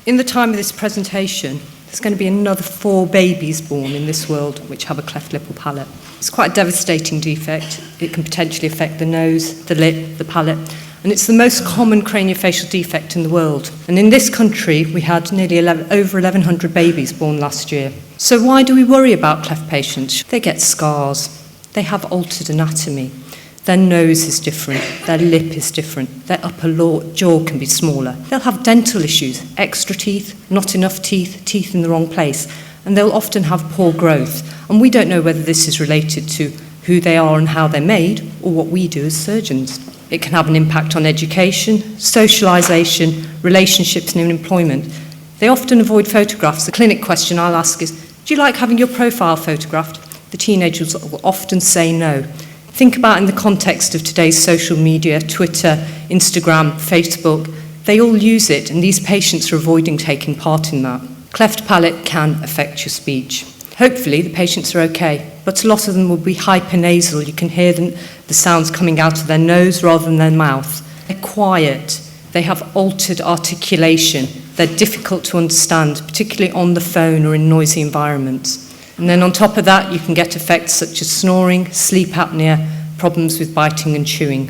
In the time of this presentation, there's going to be another 4 babies born in this world which have a cleft lip or palate. It's quite a devastating defect. It can potentially affect the nose, the lip, the palate, and it's the most common craniofacial defect in the world. And in this country, we had nearly over 1,100 babies born last year. So why do we worry about cleft patients? They get scars. They have altered anatomy. Their nose is different. Their lip is different. Their upper jaw can be smaller. They'll have dental issues, extra teeth, not enough teeth, teeth in the wrong place, and they'll often have poor growth. And we don't know whether this is related to who they are and how they're made, or what we do as surgeons. It can have an impact on education, socialisation, relationships and employment. They often avoid photographs. The clinic question I'll ask is, do you like having your profile photographed? The teenagers will often say no. Think about in the context of today's social media, Twitter, Instagram, Facebook. They all use it, and these patients are avoiding taking part in that. Cleft palate can affect your speech. Hopefully, the patients are okay, but a lot of them will be hypernasal. You can hear the sounds coming out of their nose rather than their mouth. They're quiet. They have altered articulation. They're difficult to understand, particularly on the phone or in noisy environments. And then on top of that, you can get effects such as snoring, sleep apnea, problems with biting and chewing.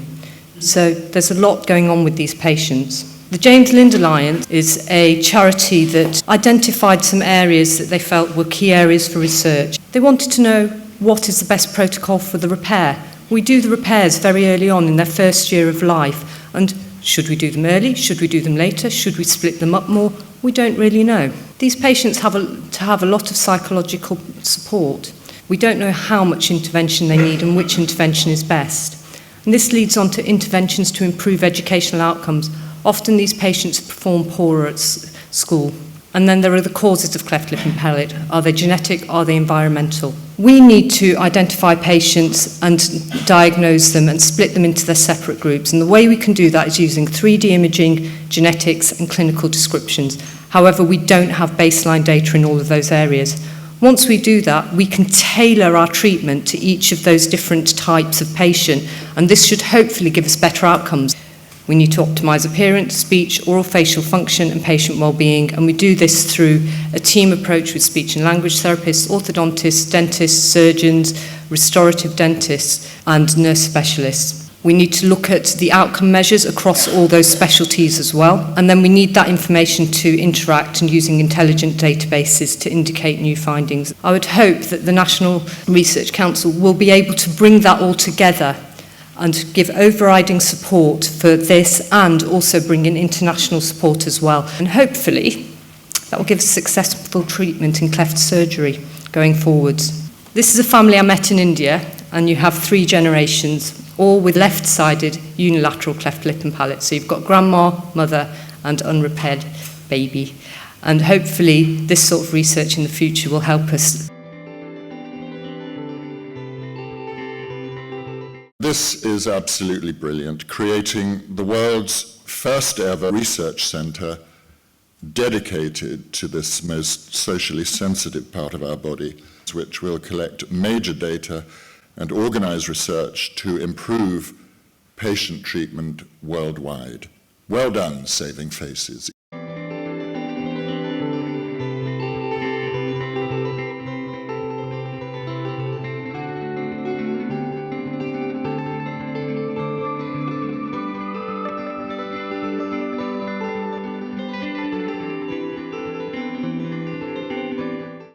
So there's a lot going on with these patients. The James Lind Alliance is a charity that identified some areas that they felt were key areas for research. They wanted to know what is the best protocol for the repair. We do the repairs very early on in their first year of life, and should we do them early? Should we do them later? Should we split them up more? We don't really know. These patients have a lot of psychological support. We don't know how much intervention they need and which intervention is best. And this leads on to interventions to improve educational outcomes. Often these patients perform poorer at school. And then there are the causes of cleft lip and palate. Are they genetic? Are they environmental? We need to identify patients and diagnose them and split them into their separate groups. And the way we can do that is using 3D imaging, genetics, and clinical descriptions. However, we don't have baseline data in all of those areas. Once we do that, we can tailor our treatment to each of those different types of patient, and this should hopefully give us better outcomes. We need to optimise appearance, speech, oral facial function and patient well-being, and we do this through a team approach with speech and language therapists, orthodontists, dentists, surgeons, restorative dentists and nurse specialists. We need to look at the outcome measures across all those specialties as well, and then we need that information to interact and using intelligent databases to indicate new findings. I would hope that the National Research Council will be able to bring that all together and give overriding support for this and also bring in international support as well. And hopefully that will give us successful treatment in cleft surgery going forwards. This is a family I met in India, and you have 3 generations, all with left-sided unilateral cleft lip and palate. So you've got grandma, mother and unrepaired baby. And hopefully this sort of research in the future will help us. This is absolutely brilliant, creating the world's first ever research centre dedicated to this most socially sensitive part of our body, which will collect major data and organise research to improve patient treatment worldwide. Well done, Saving Faces.